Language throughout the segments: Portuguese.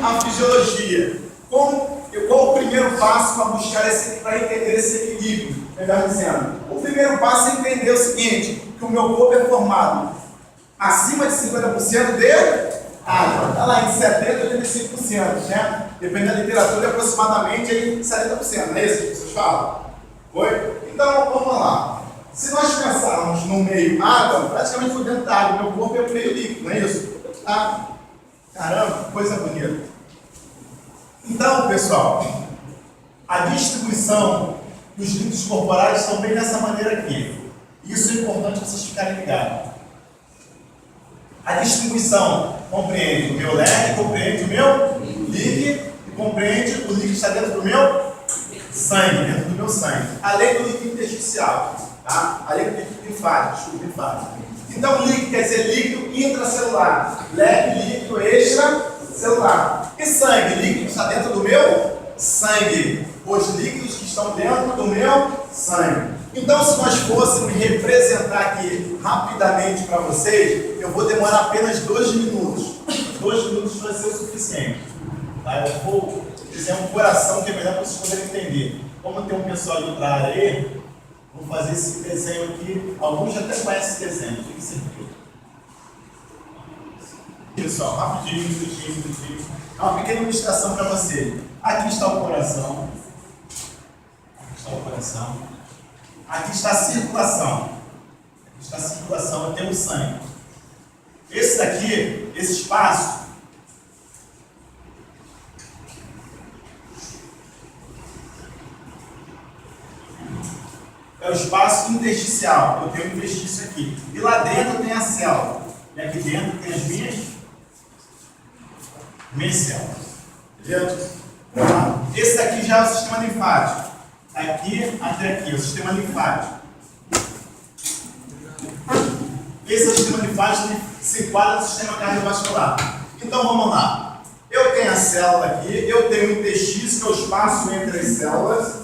a fisiologia. Qual o primeiro passo para buscar para entender esse equilíbrio? Melhor dizendo, o primeiro passo é entender o seguinte, que o meu corpo é formado acima de 50% de água. Está lá em 70% a 85%, né? Depende da literatura, aproximadamente em 70%, não é isso que vocês falam? Oi? Então, vamos lá. Se nós pensarmos no meio água, praticamente por dentro da água, meu corpo é o meio líquido, não é isso? Ah, caramba, que coisa bonita. Então, pessoal, a distribuição dos líquidos corporais estão bem dessa maneira aqui. Isso é importante vocês ficarem ligados. A distribuição compreende o meu leve, compreende o meu líquido e compreende o líquido que está dentro do meu sangue, dentro do meu sangue. Além do líquido intersticial, tá? Além do líquido linfático, linfático. Então, líquido quer dizer líquido intracelular, leve, líquido extracelular. E sangue, líquido que está dentro do meu sangue. Os líquidos que estão dentro do meu sangue. Então, se nós fôssemos representar aqui rapidamente para vocês, eu vou demorar apenas 2 minutos. 2 minutos vai ser o suficiente. Tá? Eu vou dizer um coração que é melhor para vocês poderem entender. Como tem um pessoal de outra área aí, vou fazer esse desenho aqui. Alguns já até conhecem esse desenho, fique tranquilo. Pessoal, rapidinho, minutinho. É uma pequena ilustração para você. Aqui está o coração. Aqui está o coração. Aqui está a circulação. Aqui está a circulação, eu tenho o sangue. Esse daqui, esse espaço, é o espaço intersticial. Eu tenho um interstício aqui. E lá dentro tem a célula. E aqui dentro tem as minhas células. Beleza? Esse daqui já é o sistema linfático. Aqui até aqui, o sistema linfático. Esse é o sistema linfático que se enquadra no sistema cardiovascular. Então vamos lá. Eu tenho a célula aqui, eu tenho o interstício, que é o espaço entre as células.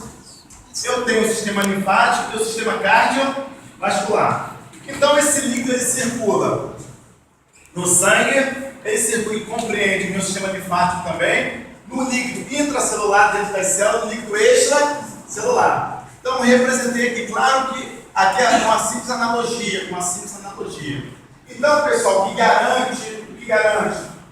Eu tenho o sistema linfático e o sistema cardiovascular. Então esse líquido ele circula no sangue, ele circula e compreende o meu sistema linfático também, no líquido intracelular dentro das células, no líquido extracelular. Então eu representei aqui, claro que aqui é uma simples analogia, Então, pessoal, o que garante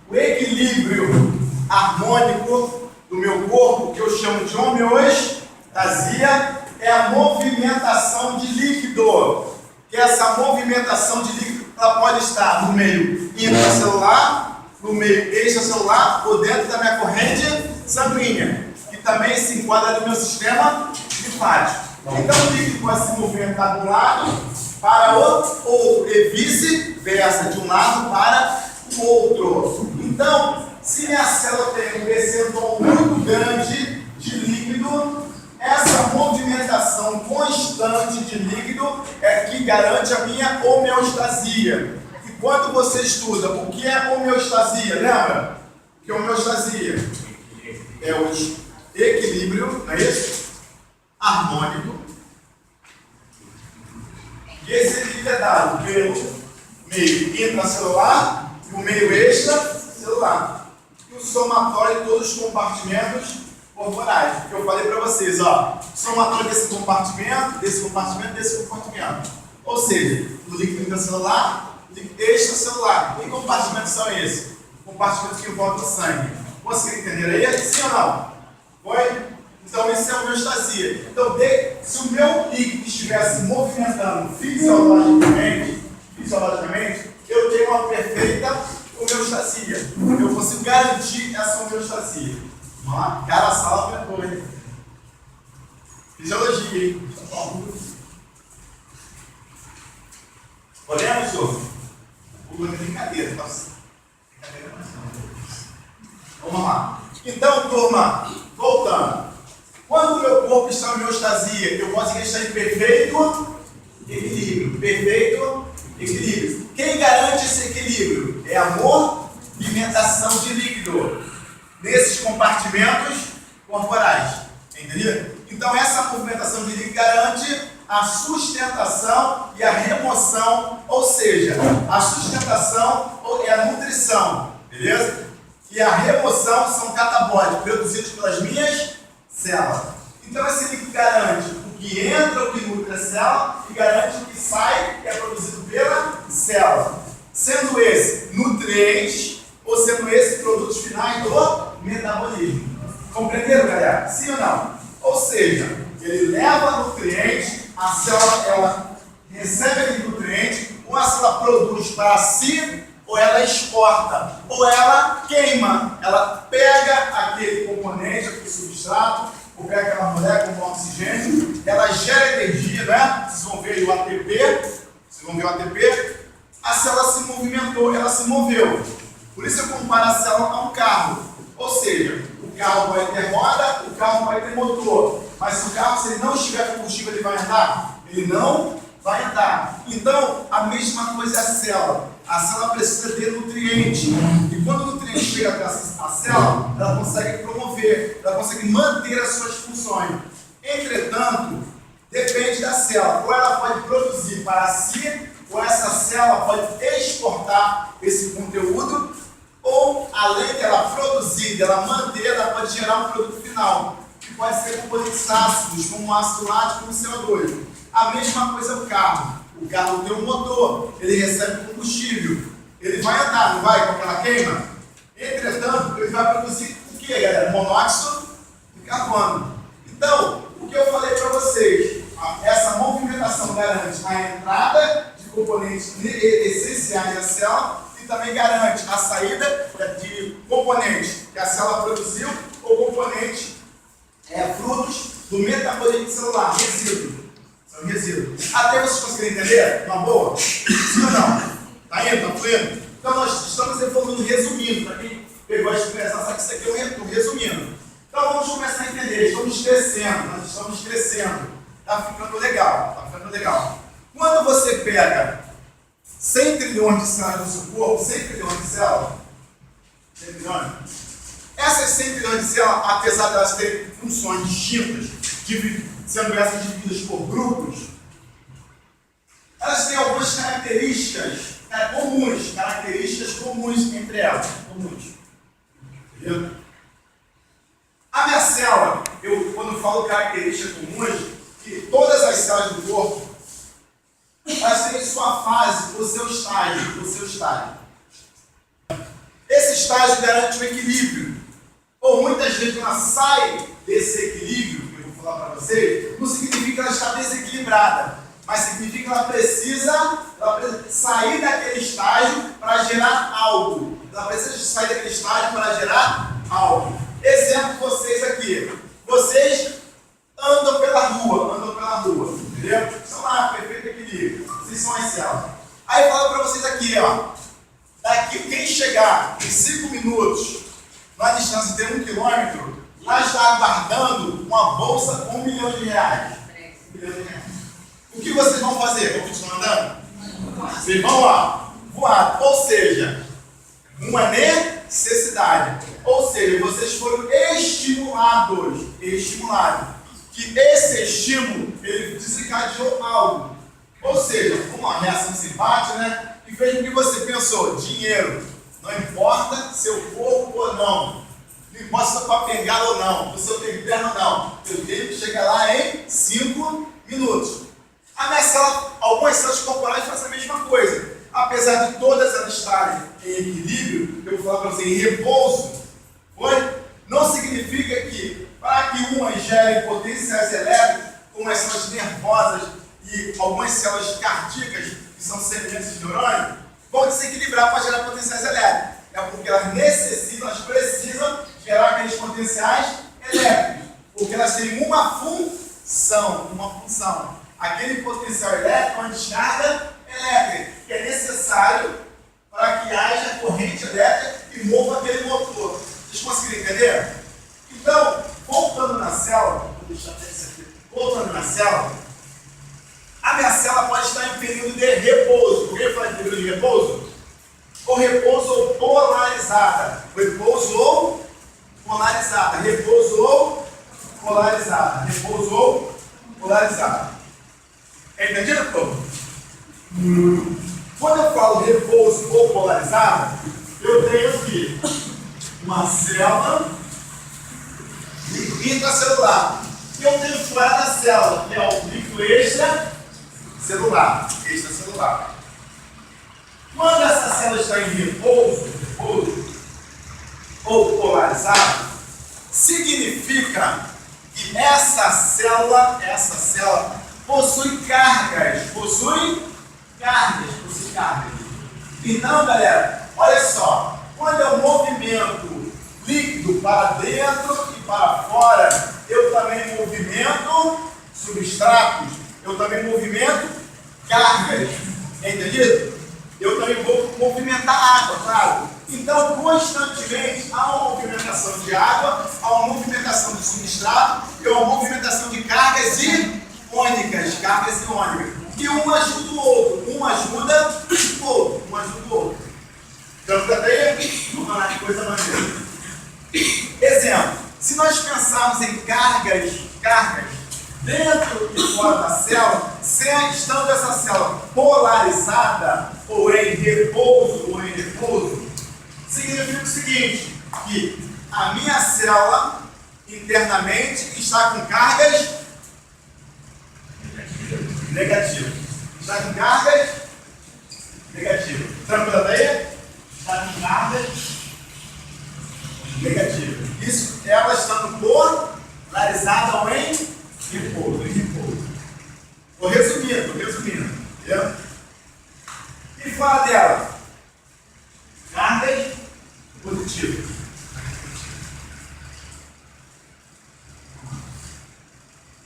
o equilíbrio harmônico do meu corpo, que eu chamo de homeostasia, é a movimentação de líquido. Que essa movimentação de líquido ela pode estar no meio intracelular, no meio extracelular ou dentro da minha corrente sanguínea, que também se enquadra no meu sistema linfático. Então o líquido pode se movimentar de um lado para o outro e vice-versa, de um lado para o outro. Então, se minha célula tem um percentual muito grande de líquido, essa movimentação constante de líquido é que garante a minha homeostasia. E quando você estuda o que é homeostasia, lembra? O que é homeostasia? É o equilíbrio, não é isso? Harmônico. E esse equilíbrio é dado pelo meio intracelular e o meio extracelular. E o somatório de todos os compartimentos corporais, que eu falei para vocês, ó, somatório desse compartimento. Ou seja, do líquido intracelular, líquido extracelular. Que compartimentos são esses? Compartimentos que envolvem o sangue. Vocês entenderam aí? Sim ou não? Foi? Então, isso é homeostasia. Então, se o meu líquido estivesse movimentando fisiologicamente, eu tenho uma perfeita homeostasia. Eu consigo garantir essa homeostasia. Vamos lá? Cada sala é coisa. Fisiologia, hein? Podemos, senhor? O é brincadeira, tá? Brincadeira não. Vamos lá. Então, turma, voltando. Quando o meu corpo está em homeostasia, eu posso estar em perfeito equilíbrio. Quem garante esse equilíbrio? É a movimentação de líquido nesses compartimentos corporais. Entendeu? Então, essa movimentação de líquido garante a sustentação e a remoção, ou seja, a sustentação é a nutrição. Beleza? e a remoção são catabólicos, produzidos pelas minhas células. Então esse líquido garante o que entra, o que nutre a célula, e garante o que sai, que é produzido pela célula. Sendo esse nutrientes, ou sendo esse produtos finais do metabolismo. Compreenderam, galera? Sim ou não? Ou seja, ele leva nutrientes, a célula ela recebe aquele nutriente, ou a célula produz para si, ou ela exporta, ou ela queima. Ela pega aquele componente, aquele substrato, ou pega aquela molécula com oxigênio, ela gera energia, né? Vocês vão ver o ATP, a célula se movimentou, ela se moveu. Por isso eu comparo a célula a um carro. Ou seja, o carro vai ter roda, o carro vai ter motor. Mas se o carro, se ele não estiver combustível, ele vai andar? Ele não vai andar. Então, a mesma coisa é a célula. A célula precisa ter nutriente. E quando o nutriente chega até a célula, ela consegue promover, ela consegue manter as suas funções. Entretanto, depende da célula. Ou ela pode produzir para si, ou essa célula pode exportar esse conteúdo, ou além dela produzir, dela manter, ela pode gerar um produto final, que pode ser componentes ácidos, como ácido lático, como CO2. A mesma coisa é o carro. O carro tem um motor, ele recebe combustível, ele vai andar, não vai com aquela queima? Entretanto, ele vai produzir o que, galera? Monóxido de carbono. Então, o que eu falei para vocês, essa movimentação garante a entrada de componentes essenciais da célula e também garante a saída de componentes que a célula produziu ou componentes frutos do metabolismo celular, resíduo. São resíduos. Até vocês conseguirem entender? Uma boa? Sim ou não? Tá indo? Tá fluindo? Então nós estamos evoluindo, resumindo, para quem pegou a expressão, só que isso aqui é um resumindo. Então vamos começar a entender, estamos crescendo, nós estamos crescendo. Tá ficando legal, tá ficando legal. Quando você pega 100 trilhões de células no seu corpo, 100 trilhões de células, 100 trilhões, essas 100 trilhões de células, apesar de elas terem funções distintas, sendo essas divididas por grupos, elas têm algumas características comuns entre elas. Entendeu? A minha célula, quando eu falo características comuns, que todas as células do corpo, elas têm sua fase, o seu estágio. Esse estágio garante um equilíbrio. Ou muitas vezes ela sai desse equilíbrio, que eu vou falar para vocês, não significa que ela está desequilibrada, mas significa que ela precisa sair daquele estágio para gerar algo. Ela precisa sair daquele estágio para gerar algo. Exemplo, vocês aqui. Vocês andam pela rua, entendeu? Estão lá, perfeito equilíbrio. Vocês são as células. Aí eu falo para vocês aqui, ó. Daqui, quem chegar em 5 minutos, na distância de 1 quilômetro, lá está aguardando uma bolsa com R$1 milhão. O que vocês vão fazer? Vão continuar andando? Vocês vão lá, voar. Ou seja, uma necessidade. Ou seja, vocês foram estimulados. Que esse estímulo, ele desencadeou algo. Ou seja, uma reação simpática, né? Que fez com que você pensou, dinheiro. Não importa se eu corro ou não. Não importa se eu estou com a bengala ou não. Se eu tenho perna ou não. Eu tenho que chegar lá em 5 minutos. A minha célula, algumas células corporais fazem a mesma coisa. Apesar de todas elas estarem em equilíbrio, eu vou falar para você, em repouso, não significa que, para que umas gerem potenciais elétricos, como as células nervosas e algumas células cardíacas, que são semelhantes de neurônio, vão desequilibrar para gerar potenciais elétricos. É porque elas precisam gerar aqueles potenciais elétricos. Porque elas têm uma função. Aquele potencial elétrico é uma descarga elétrica, que é necessário para que haja corrente elétrica e mova aquele motor. Vocês conseguiram entender? Então, voltando na célula, vou deixar até isso aqui. Voltando na célula, a minha célula pode estar em período de repouso. Por que falar em período de repouso? Ou repouso ou polarizada. Repouso ou polarizada. É entendido, povo? Quando eu falo repouso ou polarizada, eu tenho aqui uma célula intracelular. E eu tenho fora da célula, que é o líquido extracelular. Quando essa célula está em repouso ou polarizada, significa que essa célula possui cargas. Então, galera, olha só, quando eu movimento líquido para dentro e para fora, eu também movimento substratos, eu também movimento cargas, entendido? Eu também vou movimentar água, claro. Então, constantemente, há uma movimentação de água, há uma movimentação de substrato e uma movimentação de cargas iônicas. E um ajuda o outro, Então, vamos falar de coisa maneira. Exemplo, se nós pensarmos em cargas dentro e fora da célula, estando essa célula polarizada, ou em repouso, significa o seguinte, que a minha célula internamente está com cargas negativas. Tranquilo daí? Está com cargas negativas. Isso, ela estando polarizada ou em repouso. Vou resumindo. Entendeu? E fora dela, cargas positivas.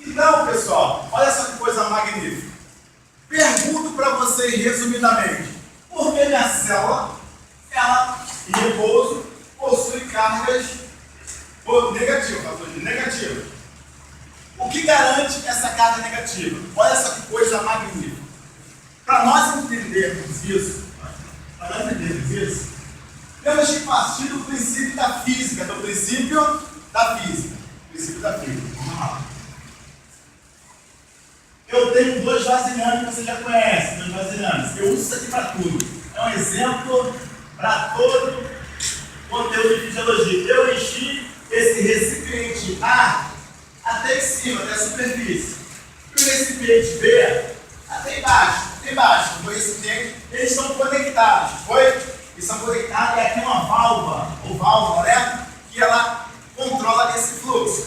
Então, pessoal, olha só que coisa magnífica. Pergunto para vocês resumidamente: por que minha célula, ela em repouso, possui cargas negativas? O que garante essa carga negativa? Olha só que coisa magnífica. Para nós entendermos isso, temos que partir do princípio da física. Vamos lá. Eu tenho dois vasilhames que você já conhece, Eu uso isso aqui para tudo. É um exemplo para todo conteúdo de fisiologia. Eu enchi esse recipiente A até em cima, até a superfície. E o recipiente B até embaixo. O recipiente, eles estão conectados, Eles são conectados e aqui é uma válvula, né? Que ela controla esse fluxo.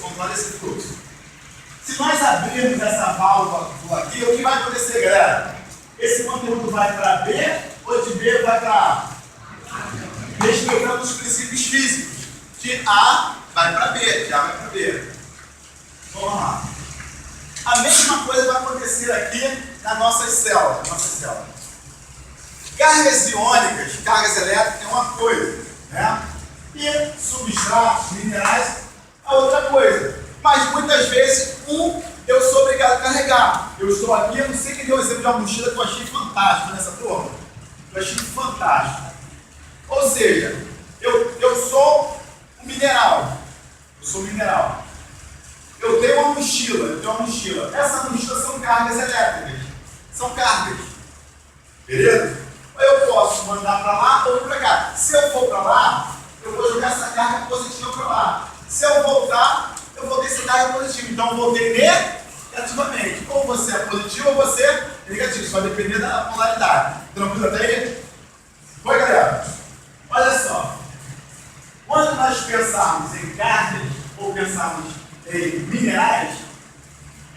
Se nós abrirmos essa válvula aqui, o que vai acontecer, galera? Esse conteúdo vai para B ou de B vai para A? Respeitando os princípios físicos. De A vai para B, de A vai para B. Vamos lá. A mesma coisa vai acontecer aqui nas nossas células. Cargas iônicas, cargas elétricas é uma coisa, né? E substratos, minerais é outra coisa. Mas muitas vezes eu sou obrigado a carregar. Eu estou aqui, eu não sei quem deu o exemplo de uma mochila que eu achei fantástico nessa turma. Eu achei fantástico. Ou seja, eu sou um mineral. Eu tenho uma mochila. Essa mochila são cargas elétricas. Beleza? Eu posso mandar para lá ou para cá. Se eu for para lá, eu vou jogar essa carga positiva para lá. Se eu voltar, eu vou ter essa carga positiva. Então eu voltei negativamente. Ou você é positivo ou você é negativo. Isso vai depender da polaridade. Tranquilo até aí? Foi, galera? Olha só. Quando nós pensarmos em cargas ou pensarmos em minerais,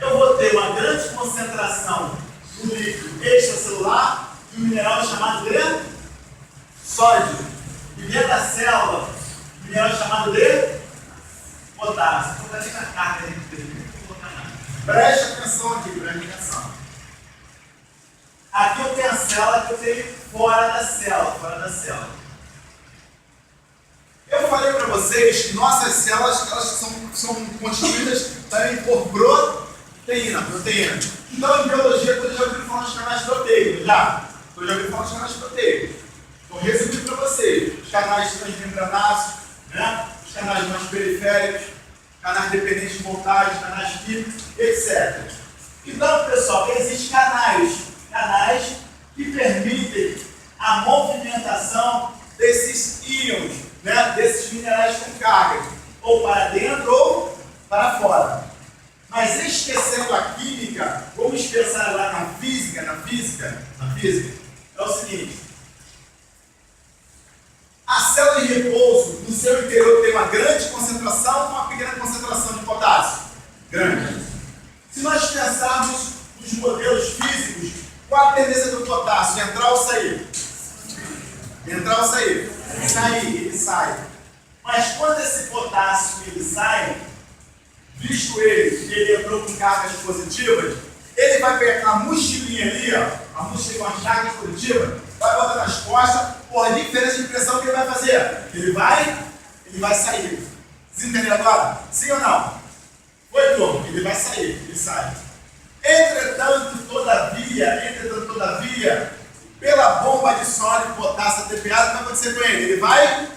eu vou ter uma grande concentração do líquido extracelular e um mineral chamado de sódio. E dentro da célula, o mineral chamado de potássio. Vou botar aqui na carga. Preste atenção aqui, Aqui eu tenho a célula que eu tenho fora da célula. Eu falei para vocês que nossas células elas são constituídas também por proteína. Então, em biologia, eu já ouvi falar dos canais proteicos, Então, resumindo para vocês, os canais transmembranáceos, né? Os canais mais periféricos, canais dependentes de voltagem, canais químicos, etc. Então, pessoal, existem canais que permitem a movimentação desses íons, né, desses minerais com carga, ou para dentro ou para fora. Mas esquecendo a química, vamos pensar lá na física, é o seguinte: a célula de repouso no seu interior tem uma grande concentração ou uma pequena concentração de potássio? Grande. Se nós pensarmos nos modelos físicos, qual a tendência do potássio? Entrar ou sair? Entrar ou sair? Sair, ele sai. Mas quando esse potássio ele sai, visto ele entrou com cargas positivas, ele vai pegar a mochilinha ali, ó, a mochilinha com as cargas positivas, vai botar nas costas, por a diferença de pressão que ele vai fazer. Ele vai sair. Vocês entenderam agora? Sim ou não? Foi, turma? Ele vai sair, ele sai. Entretanto, todavia, pela bomba de sódio potássio ATPase, o que vai acontecer com ele? Ele vai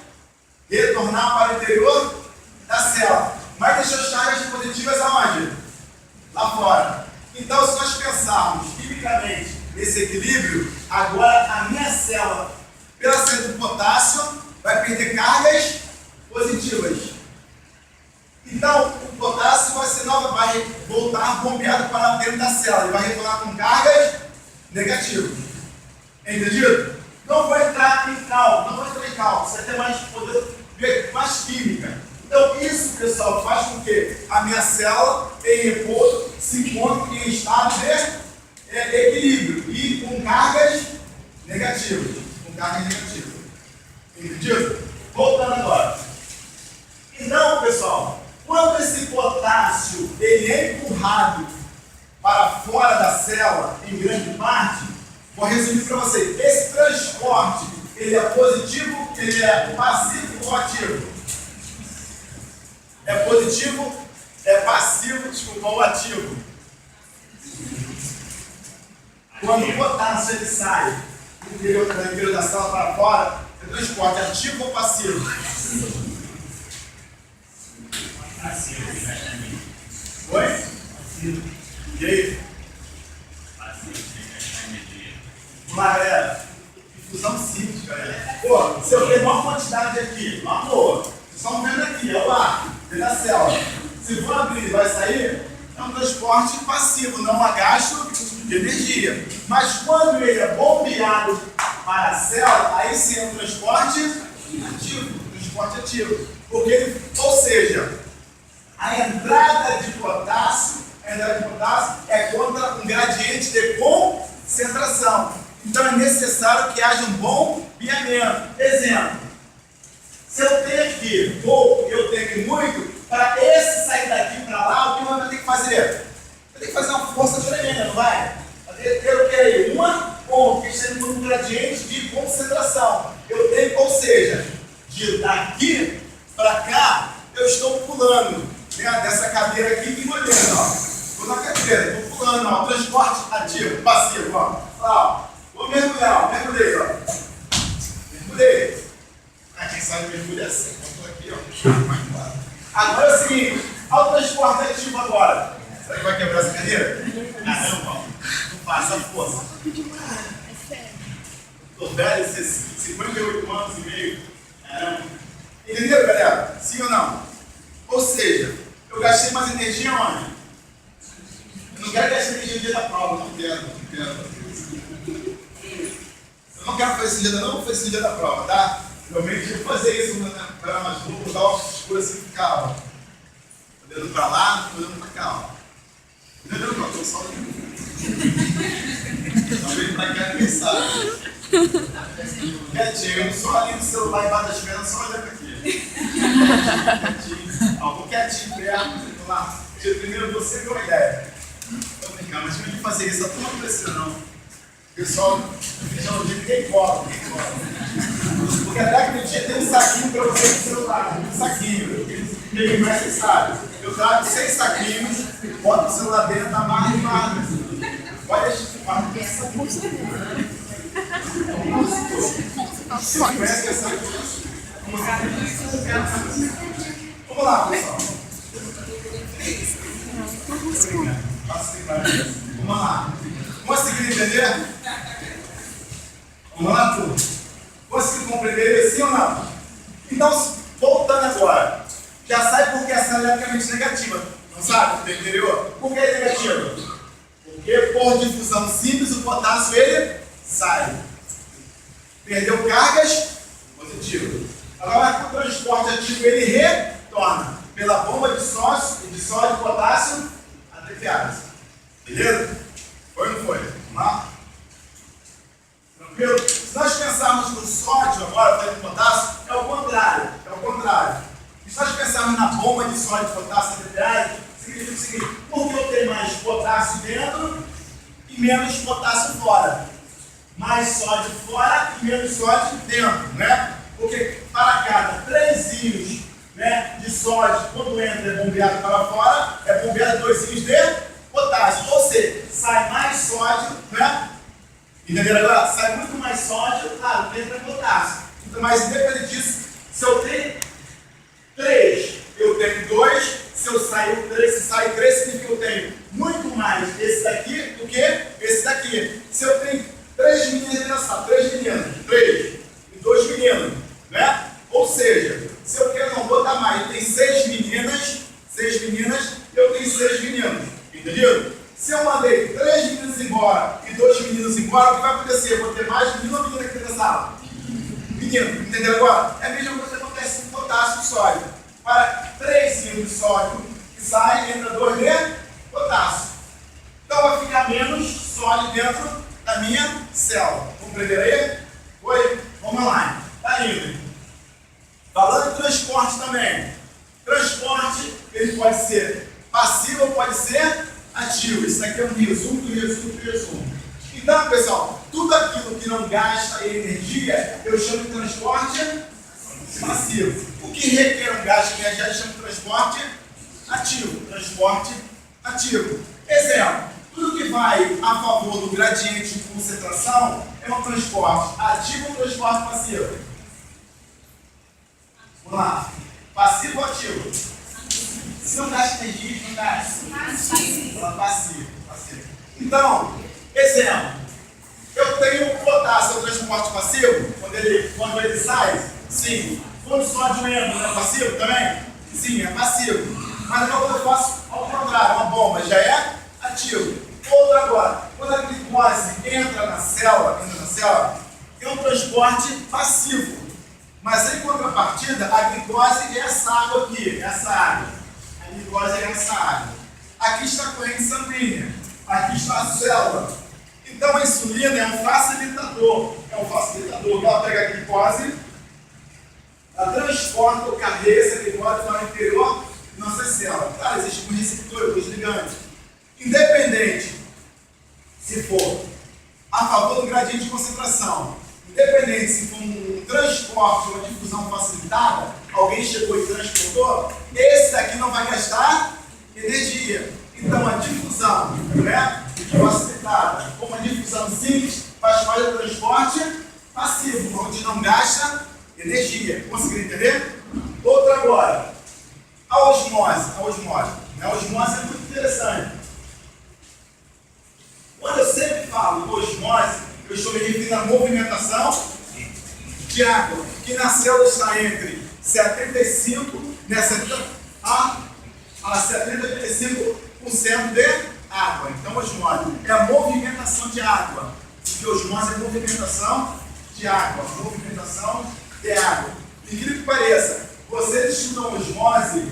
retornar para o interior da célula. Mas deixou as cargas positivas aonde? Lá fora. Então, se nós pensarmos quimicamente nesse equilíbrio, agora a minha célula, pela saída do potássio, vai perder cargas positivas. Então, o potássio vai voltar bombeado para dentro da célula. Ele vai retornar com cargas negativas. Entendido? Não vou entrar em cálculo. Você vai ter mais poder, mais química. Então, isso, pessoal, faz com que a minha célula, em repouso, se encontre em estado de equilíbrio e com cargas negativas. Entendido? Voltando agora. Então, pessoal, quando esse potássio ele é empurrado para fora da célula, em grande parte, vou resumir para vocês. Esse transporte, ele é positivo, ele é passivo ou ativo? É positivo, é passivo, ou ativo? Quando o potássio ele sai do interior da célula para fora, é transporte ativo ou passivo? Passivo. Oi? Passivo. E aí? Passivo, energia. Vamos lá, galera. Difusão simples, galera. Pô, se eu tenho uma quantidade aqui, uma boa, vocês estão vendo aqui, é o ar, dentro da célula. Se for abrir e vai sair, é um transporte passivo, não há gasto de energia. Mas quando ele é bombeado para a célula, aí sim é um transporte ativo. Porque ele, ou seja, a entrada de potássio é contra um gradiente de concentração. Então é necessário que haja um bom bombeamento. Exemplo, se eu tenho aqui pouco e eu tenho aqui muito, para esse sair daqui para lá, o que eu vou ter que fazer? Eu tenho que fazer uma força tremenda, não vai? Eu quero aí uma ponta, que está em um gradiente de concentração. Eu tenho, ou seja, de daqui para cá, eu estou pulando, né, dessa cadeira aqui e olhando, ó. Estou na cadeira, estou pulando, ó, transporte ativo, passivo, ó. Vou mergulhar, mergulhei, ó. Mergulhei. Quem sabe mergulha assim, estou aqui, ó. Agora é o seguinte, olha o transporte ativo agora. Será que vai quebrar essa cadeira? Caramba, não faça força. Estou velho, 58 anos e meio. Entenderam, galera? Sim ou não? Ou seja, eu gastei mais energia onde? Eu não quero gastar energia no dia da prova, não quero. Eu não quero fazer esse dia, não vou fazer esse dia da prova, tá? Eu meio que vou fazer isso para mais vou botar o escuro assim, ficar, ó. Olhando para lá, olhando para cá, ó. Entendeu? Eu estou só talvez para cá ninguém sabe. Quietinho, eu não sou ali no celular embaixo das pernas, só olhando aqui. Quietinho. Ó, vou quietinho, perto, lá. Primeiro você deu uma ideia. Tô brincando, mas tinha que fazer isso, a turma não precisa não. O pessoal, já não diz ninguém cobra. Porque até aquele dia tem um saquinho para você no celular, um saquinho. Quem me conhece sabe. Eu trago 6 saquinhos, boto o celular dentro, amarra e guarda. Pode deixar. Você conhece essa coisa? Vamos lá, pessoal. Vamos lá. Conseguiram entender? Vamos lá, turma. Conseguiram compreender sim ou não? Então, Então, voltando agora, já sabe por que essa é eletricamente negativa, não sabe? Do interior? Por que é negativa? Porque por difusão simples o potássio ele sai. Perdeu cargas, positivo. Agora com o transporte ativo ele retorna pela bomba de sódio e potássio atepiadas. Beleza? Foi ou não foi? Vamos lá? Tranquilo? Se nós pensarmos no sódio agora, falando de potássio, é o contrário. É o contrário. Se nós pensarmos na bomba de sódio e potássio atepiadas, significa o seguinte: porque eu tenho mais potássio dentro e menos potássio fora. Mais sódio fora e menos sódio dentro, né? Porque para cada 3 íons, né, de sódio, quando entra é bombeado para fora, é bombeado 2 íons de potássio. Ou seja, sai mais sódio, né? Entenderam agora? Sai muito mais sódio, claro, entra potássio. Então, mas independente disso, se eu tenho 3, eu tenho 2, se sai 3, significa que eu tenho muito mais esse daqui do que esse daqui. Se eu tenho 3 meninas, 3 e 2 meninos, né? Ou seja, se eu quero não botar mais, tem 6 meninas, eu tenho 6 meninos, entendeu? Se eu mandei 3 meninos embora e 2 meninos embora, o que vai acontecer? Eu vou ter mais menino ou menina aqui nessa sala? Menino, entendeu agora? É a mesma coisa que acontece com potássio e sódio. Para 3 íons de sódio que sai, entra 2 de potássio. Então vai ficar menos sódio dentro da minha célula. Compreenderam aí? Oi? Vamos lá. Tá indo. Falando de transporte também. Transporte, ele pode ser passivo ou pode ser ativo. Isso aqui é um resumo do resumo do resumo. Então, pessoal, tudo aquilo que não gasta energia, eu chamo de transporte passivo. O que requer um gasto de energia, eu chamo de transporte ativo. Transporte ativo. Exemplo, tudo que vai a favor do gradiente de concentração é um transporte ativo ou transporte passivo? Vamos lá. Passivo ou ativo? Se não gasta energia, não gasta. Passivo. Então, exemplo. Eu tenho potássio, é um transporte passivo? Quando ele sai? Sim. Quando o sódio entra, não é passivo também? Sim, é passivo. Mas quando eu faço ao contrário, uma bomba já é ativo. Outro agora, quando a glicose entra na célula, é um transporte passivo. Mas em contrapartida, a glicose é essa água aqui, essa água. A glicose é essa água. Aqui está a corrente sanguínea, aqui está a célula. Então a insulina é um facilitador. Ela pega a glicose, ela transporta ou carrega essa glicose para o interior da nossa célula. Claro, existe um receptor, um ligante. Independente se for a favor do gradiente de concentração, independente se for um transporte ou uma difusão facilitada, alguém chegou e transportou, esse daqui não vai gastar energia. Então a difusão, né, facilitada, como a difusão simples, faz parte do transporte passivo, onde não gasta energia. Conseguiram entender? Outra agora, a osmose. A osmose é muito interessante. Quando eu sempre falo osmose, eu estou me referindo à movimentação de água, que na célula está entre 75 a 75% de água. Então, osmose é a movimentação de água. Porque osmose é movimentação de água. Incrível que pareça, vocês estudam osmose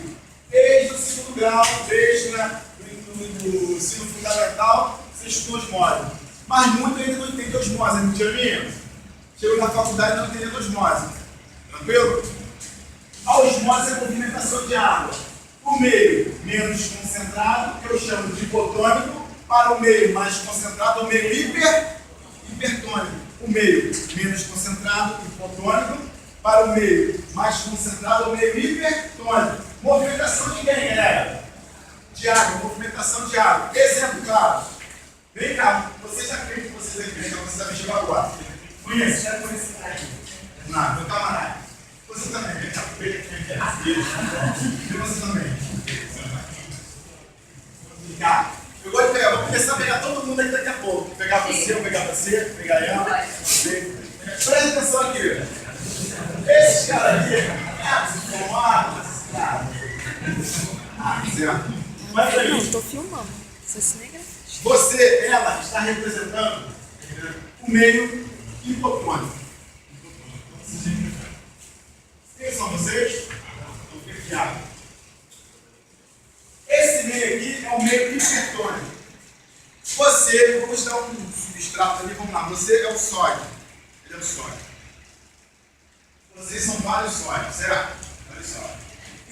desde o segundo grau, desde o ensino fundamental, vocês estudam osmose. Mas muito ainda não entende osmose, não tinha minha? Chego na faculdade e não entendo osmose. Tranquilo? A osmose é a movimentação de água. O meio menos concentrado, que eu chamo de hipotônico, para o meio mais concentrado, o meio hipertônico. O meio menos concentrado, hipotônico, para o meio mais concentrado, o meio hipertônico. Movimentação de quem, galera? De água, movimentação de água. Exemplo claro. Vem cá, vocês já creem que vocês aqui, vem cá, vocês também chegou agora. Conhece? Quero conhecer esse cara aqui. Não, meu camarada. Você também, vem cá, vem aqui. E você também. Vem cá. Eu gosto de pegar, vou começar a pegar todo mundo aqui daqui a pouco. Pegar você, pegar ela. Presta atenção aqui. Esse cara aqui Certo. Mas aí, Não, estou filmando. Você cinegrafista. ela está representando o meio hipotônico. Quem são vocês? Esse meio aqui é o meio hipertônico. Você, vamos dar um substrato ali, vamos lá. Você é o sódio. Ele é o sódio. Vocês são vários sódios, certo? Vários sódios.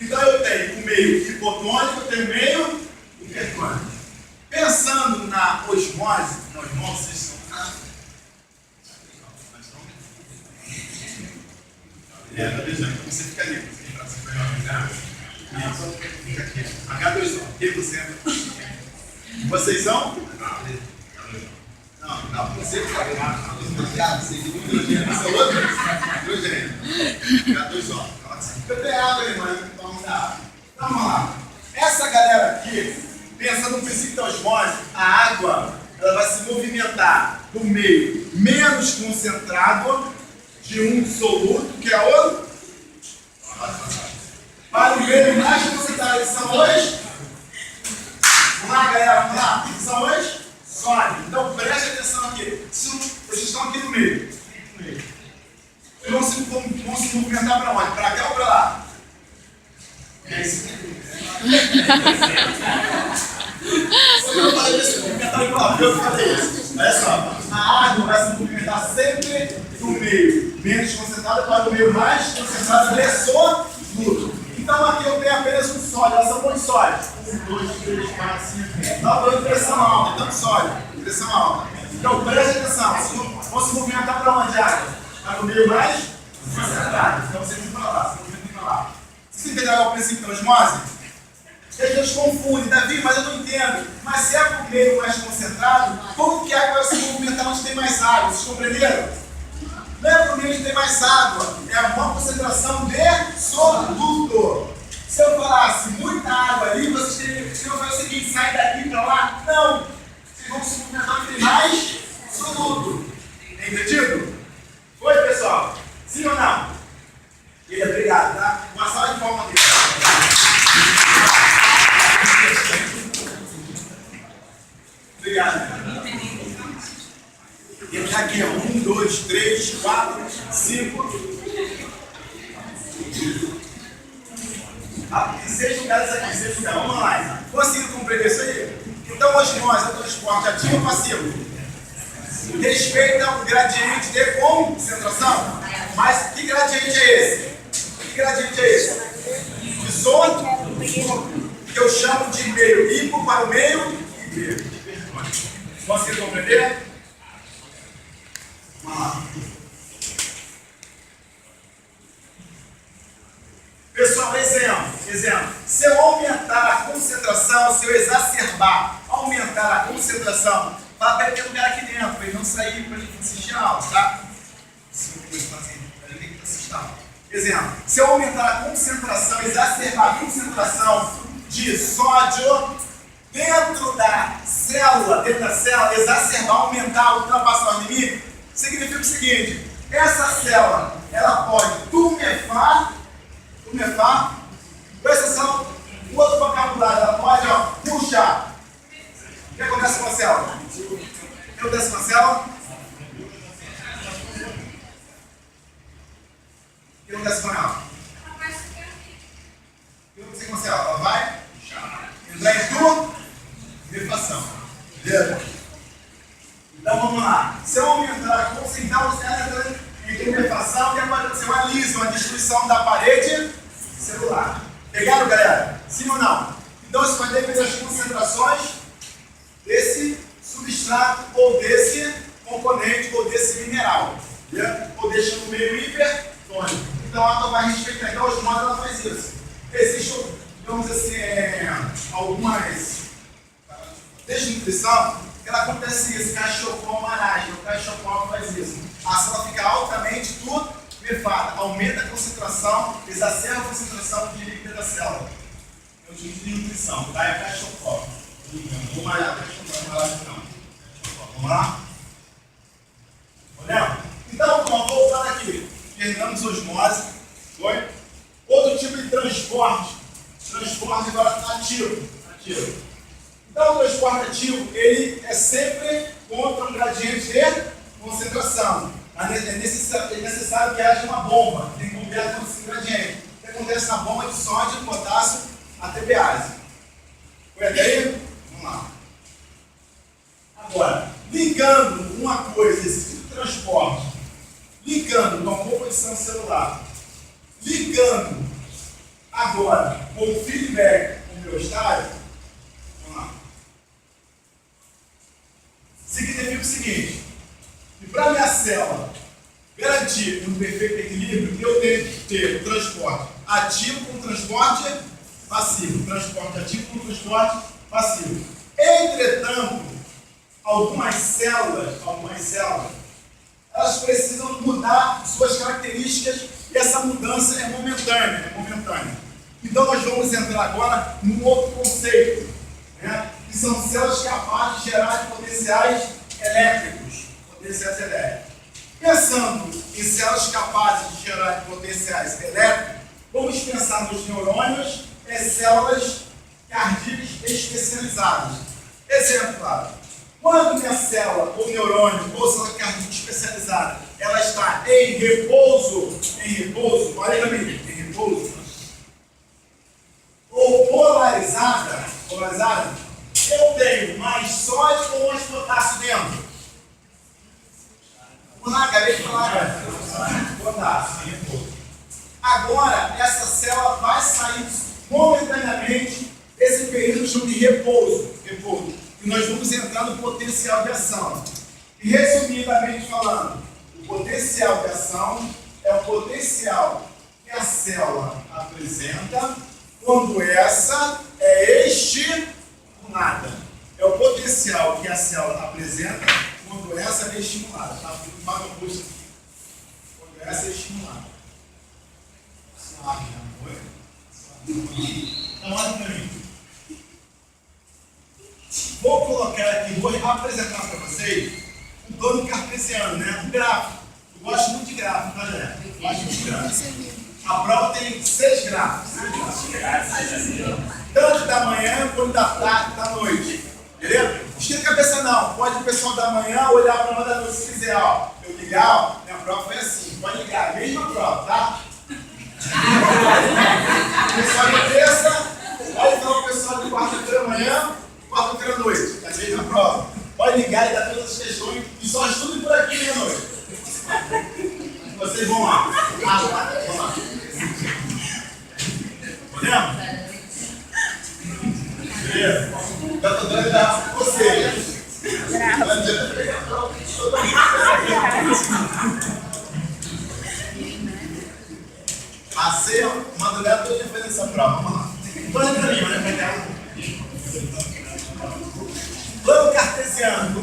Então eu tenho o meio hipotônico, eu tenho o meio hipertônico. Pensando na osmose, vocês são. Tá beijando, você fica ali. Você fica aqui. H2O. E você? Vocês são? Não, você que sabe. Você é outro? Hidrogênio. H2O. Eu tenho água aí, mano. Então vamos dar. Então vamos lá. Essa galera aqui, pensando no princípio da osmose, a água ela vai se movimentar do meio menos concentrado de um soluto, que é o para o meio mais concentrado, que são os. Vamos lá, galera, vamos lá. Que são os sólidos. Então preste atenção aqui. Vocês estão aqui no meio. E vão se movimentar para onde? Para cá ou para lá? É isso. Eu falei isso, movimentar para lá. Eu falei isso. Olha só. A água vai se movimentar sempre do meio menos concentrado para o meio mais concentrado de soluto. Então aqui eu tenho apenas um sólido. Elas são quantos sólidos? 1, 2, 3, 4, 5. Não, estou em pressão alta, tanto sólido. Pressão alta. Então preste atenção. Vão se movimentar para onde, água? Para o meio mais concentrado. Então você vem para lá, você vem para lá. Você entendeu o princípio da osmose? Eles confundem, Davi, mas eu não entendo. Mas se é para o meio mais concentrado, como que a água vai se movimentar onde tem mais água? Vocês compreenderam? Não é para o meio onde tem mais água, é a maior concentração de soluto. Se eu falasse muita água ali, vocês teriam fazer o seguinte: sai daqui para lá. Não! Vocês vão se movimentar onde tem mais soluto. Entendido? Foi, pessoal? Sim ou não? Obrigado, tá? Uma salva de palmas aqui. Obrigado. E aqui, ó. 1, 2, 3, 4, 5. Em 6 lugares aqui, 6 lugares. Vamos lá. Conseguiram compreender isso aí? Então, osmose é transporte ativo ou passivo? Respeita o gradiente de concentração. Mas que gradiente é esse? Que gradiente é esse? De som, que eu chamo de meio hipo para o meio hiper. Conseguiram compreender? Vamos lá. Pessoal, exemplo. Se eu aumentar a concentração, se eu exacerbar, aumentar a concentração, para ele ter lugar aqui dentro, para ele não sair, para ele assistir a aula, tá? Ele tem que assistir a aula. Exemplo, se eu aumentar a concentração, exacerbar a concentração de sódio dentro da célula, exacerbar, aumentar, ultrapassar o limite, significa o seguinte: essa célula, ela pode tumefar, presta atenção, o outro vocabulário, ela pode, puxar. O que acontece com a célula? O que acontece com a célula? O que acontece com ela? O que acontece com a célula? Ela vai entrar em tumefação. Beleza? Então vamos lá. Se eu aumentar a concentração, ela entra em tumefação, que vai acontecer uma lise, uma destruição da parede celular. Pegaram, galera? Sim ou não? Então isso vai depender das concentrações desse substrato, ou desse componente, ou desse mineral. Beleza? Ou deixando o meio hipertônico. Então a água vai respeitar. Então a osmose ela faz isso. Existem, digamos assim, algumas desnutrição, que ela acontece isso, cachocol maragem, o cachocol faz isso. A célula fica altamente tumefada, aumenta a concentração, exacerba a concentração de líquido da célula. É o tipo de nutrição, tá? É cachocol. Vou malhar cachocol, maragem não. Vamos lá? Olhando? Então, voltando aqui. Terminamos osmose. Foi? transporte agora ativo. Então, o transporte ativo, ele é sempre contra um gradiente de concentração. É necessário que haja uma bomba, que tem que bombear contra esse gradiente. O que acontece na bomba de sódio, potássio, ATPase. Foi até aí? Vamos lá. Agora, ligando uma coisa, esse tipo de transporte, ligando com a composição celular, ligando agora com o feedback homeostático, vamos lá. Significa o seguinte, que para a minha célula garantir um perfeito equilíbrio, eu tenho que ter o transporte ativo com transporte passivo. Transporte ativo com transporte passivo. Entretanto, algumas células, elas precisam mudar suas características e essa mudança é momentânea. Então nós vamos entrar agora num outro conceito, né, que são células capazes de gerar potenciais elétricos. Pensando em células capazes de gerar potenciais elétricos, vamos pensar nos neurônios e células cardíacas especializadas. Exemplo, claro. Quando minha célula, ou neurônio, ou célula cardíaca especializada, ela está em repouso, olha para mim, em repouso, ou polarizada, eu tenho mais sódio ou mais potássio dentro? Vamos lá, acabei de falar, potássio, em repouso. Agora, essa célula vai sair momentaneamente desse período de repouso. E nós vamos entrar no potencial de ação. E resumidamente falando, o potencial de ação é o potencial que a célula apresenta quando essa é estimulada. É o potencial que a célula apresenta quando essa é estimulada. Tá? Quando essa é estimulada. Então, olha para mim. Vou colocar aqui, vou apresentar para vocês um plano cartesiano, né? Um gráfico. Eu gosto muito de gráfico, tá, Jé? Gosto muito de gráfico. A prova tem 6 gráficos. Tanto da manhã quanto da tarde, da noite. Beleza? Esquenta a cabeça não. Pode o pessoal da manhã olhar para a prova da noite se quiser. Ó. Eu ligar, ó, minha prova foi assim. Pode ligar, a mesma prova, tá? O pessoal de terça, pode falar o pessoal de quarta-feira amanhã, quarta-feira à noite. A mesma prova. Pode ligar e dar todas as questões e só estude por aqui meia-noite. Vocês vão lá. Vamos lá. Podemos? Beleza? Já estou dando já. Ou seja, não adianta pegar a prova. Passei, uma mulher toda fez essa prova. Vamos lá. Olha para mim, olha para cá. Plano cartesiano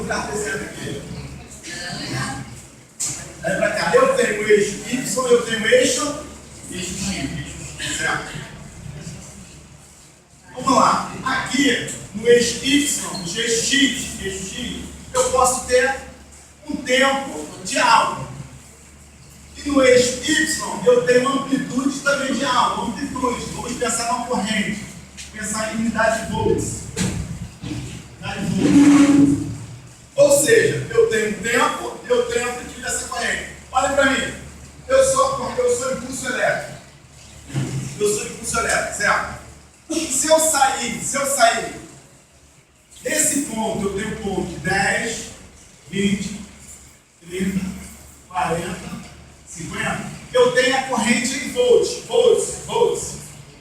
aqui. Olha para cá. Eu tenho o eixo Y, eu tenho o eixo X. Certo? Vamos lá. Aqui, no eixo Y, eixo X, eu posso ter um tempo de algo. E no eixo Y, eu tenho uma amplitude também de algo. Amplitude. Vamos pensar numa corrente. Pensar em unidade de volts. Ou seja, eu tenho um tempo e eu tenho amplitude dessa corrente. Olha para mim. Eu sou impulso elétrico. Certo? Se eu sair desse ponto, eu tenho ponto 10, 20, 30, 40, 50. Eu tenho a corrente em volts.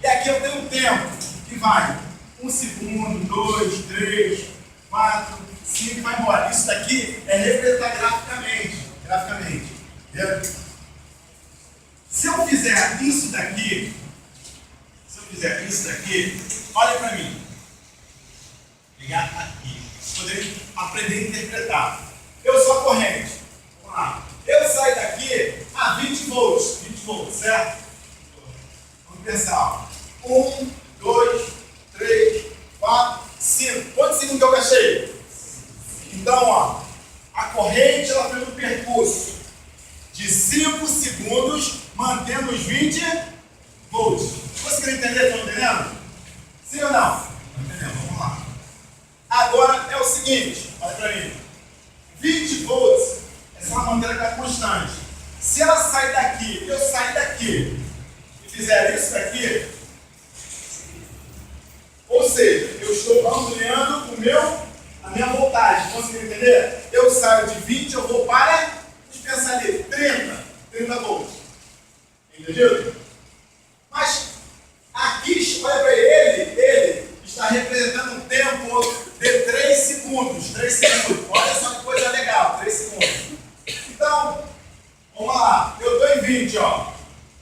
E aqui eu tenho um tempo que vai 1 segundo, 2, 3, 4, 5, vai embora. Isso daqui é representar graficamente. Entendeu? Se eu fizer isso daqui, olha para mim. Ligar aqui. Poder aprender a interpretar. Eu sou a corrente. Vamos lá. Eu saio daqui a 20 volts, certo? Vamos pensar. 1, 2, 3, 4, 5. Quantos segundos eu gastei? Então, ó, a corrente ela fez um percurso de 5 segundos, mantendo os 20 volts. Conseguiram entender? Estão entendendo? seguinte, olha para mim. 20 volts, essa é uma bandeira que é constante. Se ela sair daqui, eu sair daqui e fizer isso daqui, ou seja, eu estou ampliando a minha voltagem. Conseguiu entender? Eu saio de 20, eu vou para, pensar ali, 30 volts. Entendido? Mas aqui, olha para ele está representando um tempo de 3 segundos. 3 segundos. Olha só que coisa legal, 3 segundos. Então, vamos lá. Eu estou em 20, ó.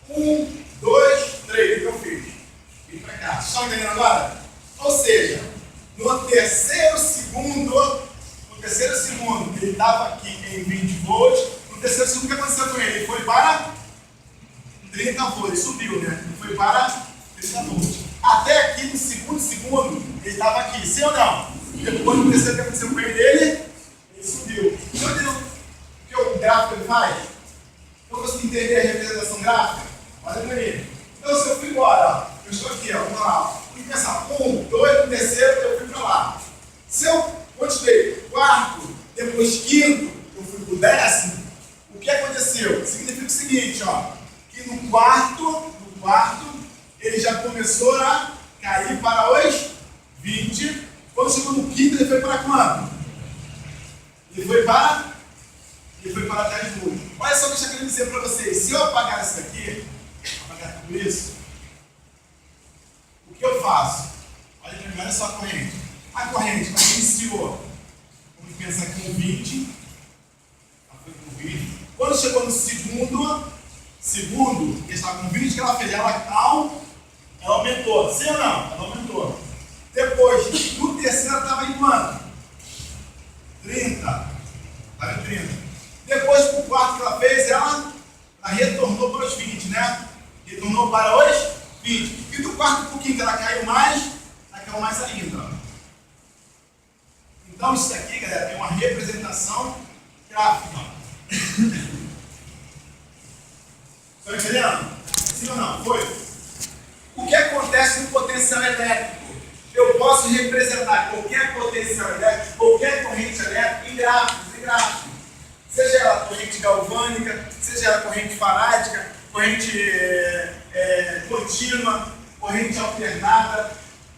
1, 2, 3. O que eu fiz? Vim para cá. Vocês estão entendendo agora? Ou seja, no terceiro segundo, ele estava aqui em 20 volts. No terceiro segundo, o que aconteceu com ele? Ele foi para 30 volts. Ele subiu, né? Ele foi para 30 volts. Até aqui, no segundo, ele estava aqui. Sim ou não? Depois, no terceiro, o que aconteceu com ele subiu. Entendeu o que o gráfico ele faz? Então, você entender a representação gráfica? Olha para mim. Então, se eu fui embora, ó, eu estou aqui, ó, vamos lá. Vamos pensar, 1, 2, no terceiro, eu fui para lá. Se eu continuei quarto, depois quinto, eu fui para o décimo, o que aconteceu? Significa o seguinte, ó, que no quarto, ele já começou a cair para os 20. Quando chegou no quinto, ele foi para quanto? Ele foi para 10 volts. Olha só o que eu estou querendo dizer para vocês. Se eu apagar isso daqui, apagar tudo isso, o que eu faço? Olha para mim, olha só a corrente. A corrente, ela iniciou, vamos pensar aqui com 20. Ela foi com 20. Quando chegou no segundo, que estava com 20, que ela fez? Ela aumentou. Sim ou não? Ela aumentou. Depois, no terceiro, ela estava em quanto? 30. Estava em 30. Depois, para o quarto que ela fez, ela retornou para os 20, né? Retornou para os 20. E do quarto para o quinto, ela caiu mais ainda. Ó. Então, isso daqui, galera, é uma representação gráfica. Estão entendendo? Sim ou não? Foi? O que acontece no potencial elétrico? Eu posso representar qualquer potencial elétrico, qualquer corrente elétrica em gráficos. Seja ela corrente galvânica, seja ela corrente farádica, corrente contínua, corrente alternada.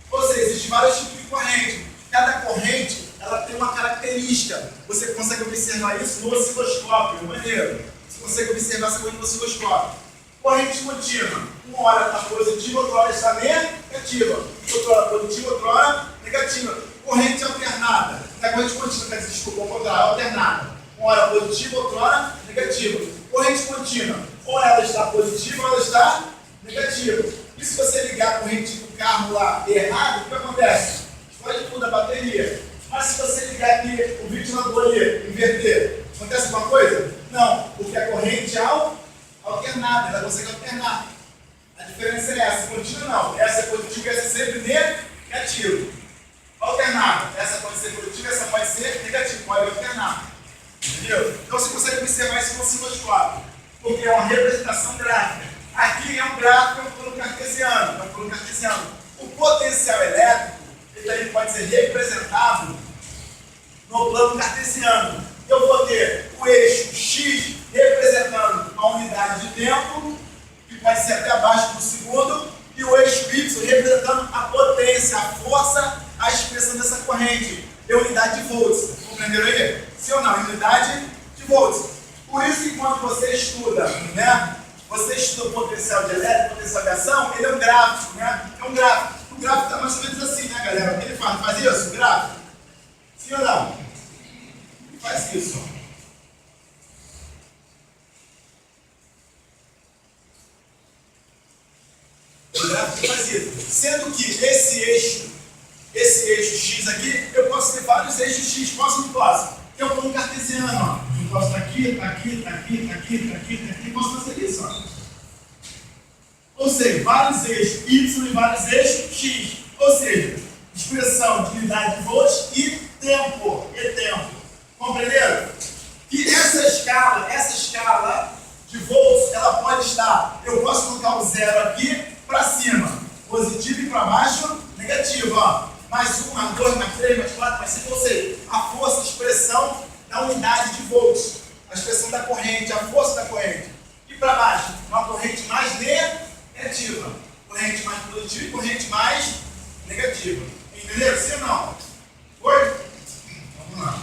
Ou seja, existem vários tipos de corrente. Cada corrente ela tem uma característica. Você consegue observar isso no osciloscópio, maneiro. Você consegue observar essa coisa no osciloscópio. Corrente contínua. Uma hora está positiva, outra hora está negativa. Outra hora positiva, outra hora negativa. Corrente alternada. Não é corrente contínua, desculpa, ao contrário, alternada. Uma hora positiva, outra hora negativa. Corrente contínua. Ou ela está positiva, ou ela está negativa. E se você ligar a corrente do carro lá errado, o que acontece? Explode tudo a bateria. Mas se você ligar aqui o ventilador ali, inverter, acontece alguma coisa? Não, porque a corrente é alternada, ela consegue alternar. A diferença é essa, contínua não. Essa é positiva e essa é sempre negativa. Alternada, essa pode ser positiva, essa pode ser negativa, pode alternar. Entendeu? Então você consegue observar isso no osciloscópio, porque é uma representação gráfica. Aqui é um gráfico, é um plano cartesiano. O potencial elétrico, ele também pode ser representado no plano cartesiano. Eu vou ter o eixo X representando a unidade de tempo, que vai ser até abaixo do segundo, e o eixo Y representando a potência, a força, a expressão dessa corrente, em unidade de volts. Compreenderam aí? Sim ou não? Em unidade de volts. Por isso que quando você estuda, né? Você estuda o potencial de elétrico, potencial de ação, ele é um gráfico, né? É um gráfico. O gráfico está mais ou menos assim, né, galera? O que ele faz? Faz isso? O gráfico? Sim ou não? Ele faz isso, ó. O gráfico faz isso. Sendo que esse eixo X aqui, eu posso ter vários eixos X. Posso ou não posso? Tem um plano cartesiano, ó. Eu posso estar aqui, posso fazer isso, ó. Ou seja, vários eixos Y e vários eixos X. Ou seja, expressão de unidade de volts e tempo. Compreenderam? E essa escala de volts, ela pode estar, eu posso colocar o zero aqui para cima, positivo e para baixo, negativo, ó. mais 1, mais 2, mais 3, mais 4, mais 5, ou seja, a força, a expressão da unidade de volts, a expressão da corrente, a força da corrente. E para baixo, uma corrente mais negativa, corrente mais positiva e corrente mais negativa. Entenderam? Sim ou não? Foi? Vamos lá.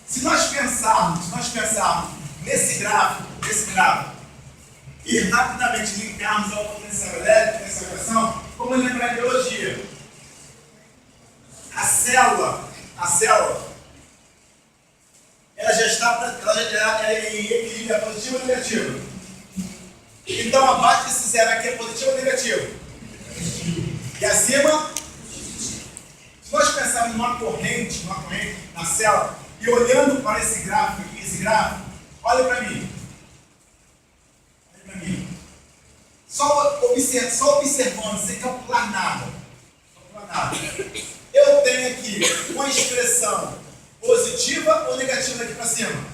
Se nós pensarmos nesse gráfico, e rapidamente linkarmos ao potencial elétrico nessa equação, vamos lembrar a biologia. A célula, ela já está em equilíbrio, é positiva ou negativa? Então, abaixo desse zero aqui é positivo ou negativo? E acima? Se nós pensarmos numa corrente na célula, e olhando para esse gráfico aqui, olha para mim. Só observando, sem calcular nada. Eu tenho aqui uma expressão positiva ou negativa aqui para cima?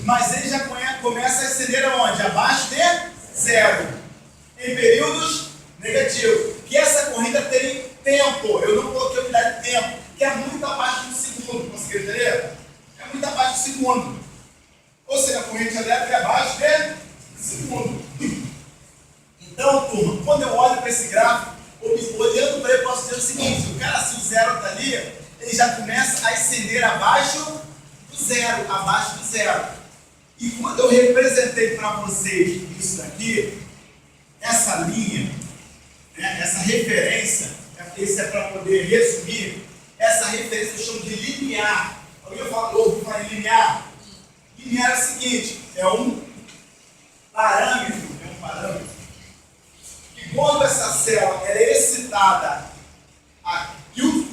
Mas ele já começa a acender aonde? Abaixo de zero. Em períodos negativos. Que essa corrida tem tempo. Eu não coloquei unidade de tempo, que é muito abaixo do segundo. Conseguiu entender? É muito abaixo do segundo. Ou seja, a corrente elétrica é abaixo de segundo. Então, turma, quando eu olho para esse gráfico, olhando para ele, eu posso dizer o seguinte: o cara, se o zero está ali, ele já começa a ascender abaixo do zero. E quando eu representei para vocês isso daqui, essa linha, né, essa referência, esse é para poder resumir, essa referência eu chamo de linear. Alguém ouviu falar em linear? Linear é o seguinte: é um parâmetro, que quando essa célula é excitada,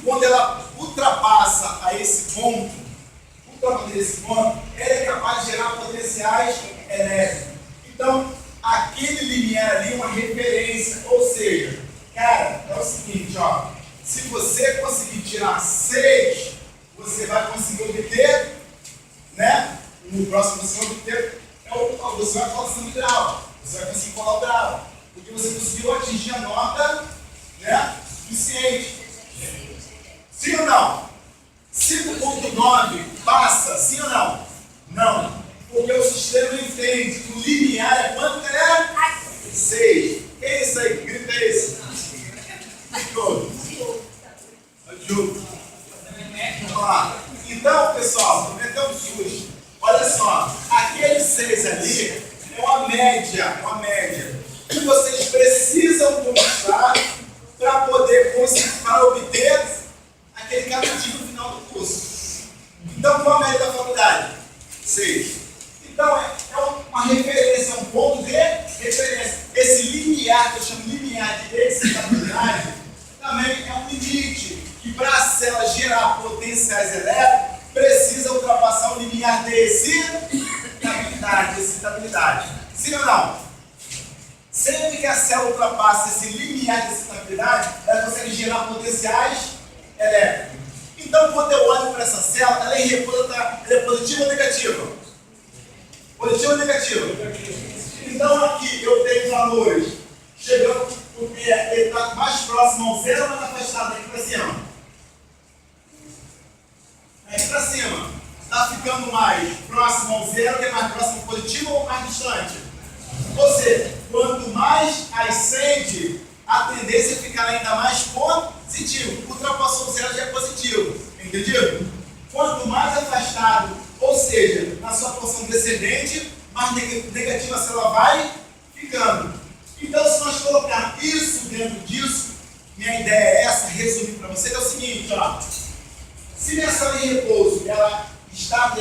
quando ela ultrapassa a esse ponto, ela é capaz de gerar potenciais elétricos. Então, aquele linear ali é uma referência, ou seja, cara, é o seguinte, ó, se você conseguir tirar 6, você vai conseguir obter, né? No próximo você vai obter, você vai falar assim, grau, você vai conseguir colar o grau, porque você conseguiu atingir a nota, né, suficiente. Sim ou não? 5.9 passa, sim ou não? Não, porque o sistema entende que o linear é quanto, galera? 6. Que é isso aí? Grita isso. Vamos lá. Então, pessoal, vou meter um susto. Olha só, aquele 6 ali é uma média que vocês precisam conquistar para poder conseguir, para obter aquele capativo no final do curso. Então, qual a média da faculdade? 6. Então, é uma referência, um ponto de referência. Esse linear, que eu chamo linear de excitabilidade, também é um limite que, para a célula gerar potenciais elétricos, precisa ultrapassar o limiar de excitabilidade. Sim ou não? Sempre que a célula ultrapassa esse limiar de excitabilidade, ela consegue gerar potenciais elétricos. Então, quando eu olho para essa célula, ela é positiva ou negativa? Positiva ou negativa? Então, aqui eu tenho valores chegando, porque ele está mais próximo ao zero ou mais afastado aqui para cima? Aqui para cima. Está ficando mais próximo ao zero, que é mais próximo ao positivo ou mais distante? Ou seja, quanto mais ascende, a tendência é ficar ainda mais positivo. Ultrapassou o zero já é positivo. Entendido? Quanto mais afastado, ou seja, na sua posição descendente, mais negativa a célula vai ficando. Então, se nós colocarmos isso dentro disso, minha ideia é essa, resumir para vocês, é o seguinte, ó. Se minha célula em repouso ela está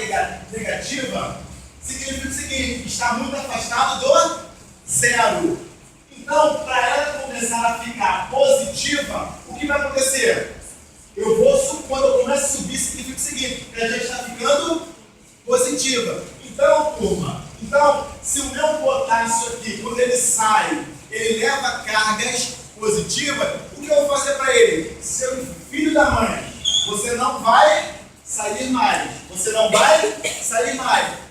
negativa, significa o seguinte: está muito afastado do zero. Então, para ela começar a ficar positiva, o que vai acontecer? Quando eu começo a subir, significa o seguinte: que a gente está ficando positiva. Então, turma, se o meu potássio aqui, quando ele sai, ele leva cargas positivas, o que eu vou fazer para ele? Seu filho da mãe, você não vai sair mais.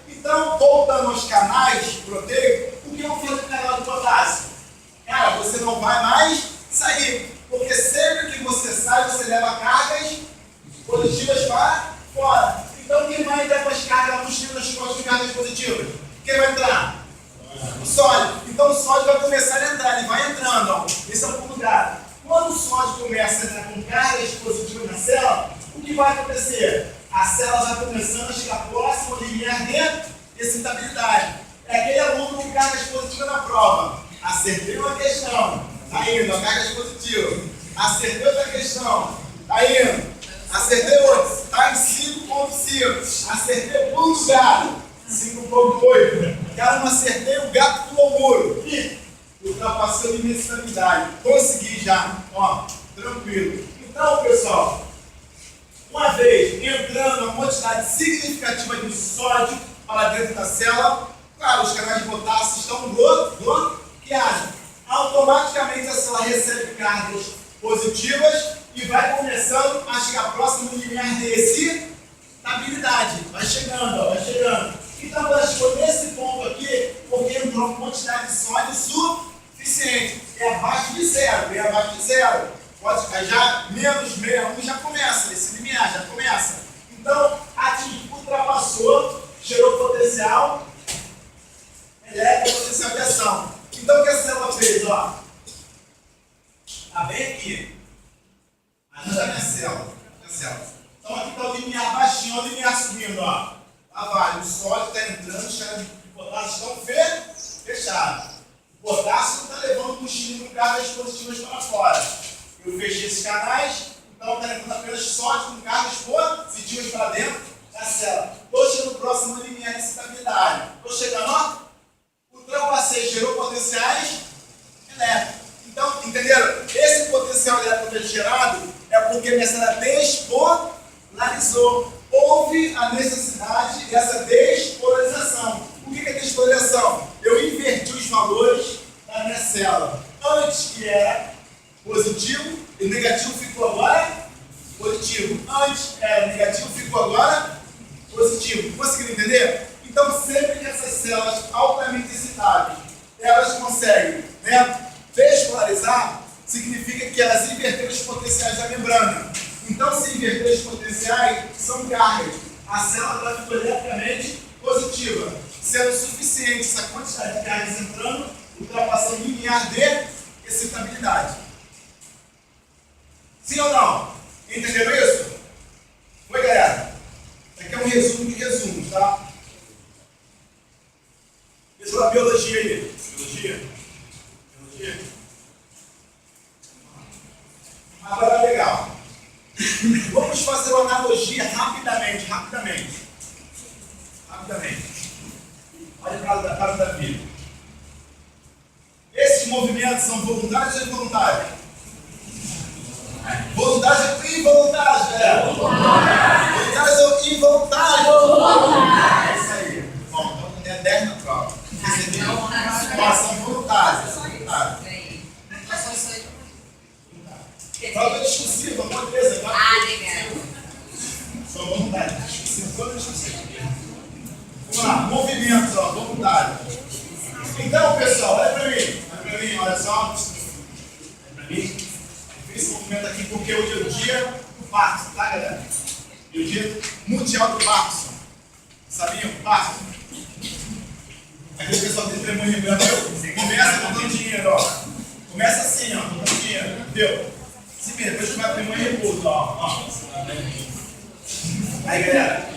Então, voltando aos canais proteicos, o que eu vou fazer com o canal do potássio? Cara, você não vai mais sair, porque sempre que você leva cargas positivas para fora. Então, quem vai entrar com as cargas na mochila das costas de cargas positivas? Quem vai entrar? O sólido. Então, o sólido vai começar a entrar, ele vai entrando. Ó. Esse é o ponto grave. Quando o sólido começa a entrar com cargas positivas na célula, o que vai acontecer? A célula vai começando a chegar próximo ao limiar de excitabilidade. É aquele aluno com cargas positivas na prova. Acertei uma questão, tá indo, a cargas positivas. Acertei outra questão, tá indo. Acertei outra, tá em 5,5. Acertei o pulo do gato, 5,8. Cara, não acertei, o gato pulou o muro. E ultrapassou a excitabilidade. Consegui já, ó, tranquilo. Então, pessoal, uma vez entrando uma quantidade significativa de sódio para dentro da célula, claro, os canais de potássio estão bloqueados. Automaticamente a célula recebe cargas positivas e vai começando a chegar próximo do limiar de excitabilidade. Vai chegando, ó, vai chegando. Então, ela chegou nesse ponto aqui, porque entrou uma quantidade de sódio suficiente. É abaixo de zero, é abaixo de zero. Pode ficar já menos 61, já começa, esse limiar já começa. Então, atingiu, ultrapassou, gerou potencial elétrico, potencial de ação. Então, o que a célula fez? Ó, tá bem aqui. Aqui está a minha célula. Então, aqui está o limiar baixinho, olha o limiar subindo. Ó. Lá vai, o sólido está entrando, os canais de potássio estão fechados. O potássio está levando o mochilinho com cargas positivas para fora. Eu fechei esses canais, então está entrando apenas sódio com cargas positivas para dentro da célula. Estou chegando próximo do limiar de excitabilidade. Estou chegando, ó, ultrapassei, gerou potenciais elétricos. Então, entenderam? Esse potencial elétrico que é gerado é porque a minha célula despolarizou. Houve a necessidade dessa despolarização. O que é despolarização? Eu inverti os valores da minha célula. Antes que era positivo, e o negativo ficou agora positivo. Antes era negativo, ficou agora positivo. Conseguiram entender? Então, sempre que essas células altamente excitáveis, elas conseguem, né, despolarizar, significa que elas inverteram os potenciais da membrana. Então, se inverter os potenciais, são cargas. A célula ficou eletricamente positiva, sendo suficiente essa quantidade de cargas entrando, ultrapassando o limiar de excitabilidade. Sim ou não? Entenderam isso? Oi, galera? Aqui é um resumo de resumos, tá? Pessoal, biologia aí. Biologia? Agora, legal. Vamos fazer uma analogia rapidamente. Olha para o Davi. Esses movimentos são voluntários ou involuntários? Voluntários ou involuntários, galera? Voluntários ou involuntários? É isso aí. Bom, então tem 10 na prova. São voluntários. Prova discursiva, uma coisa. Legal. São voluntários. Discursiva, toda discursiva. Vamos lá, movimentos, ó, voluntários. Então, pessoal, olha pra mim, olha só. Olha pra mim. Esse movimento aqui porque hoje é o dia do Parkinson, tá, galera? É o dia mundial do Parkinson. Sabiam? Parkinson. Aqui o pessoal tem tremor lembrando, começa botando dinheiro, ó. Começa assim, ó, botando dinheiro, entendeu? Assim mesmo, depois vai tremor e repouso, ó. Aí, galera,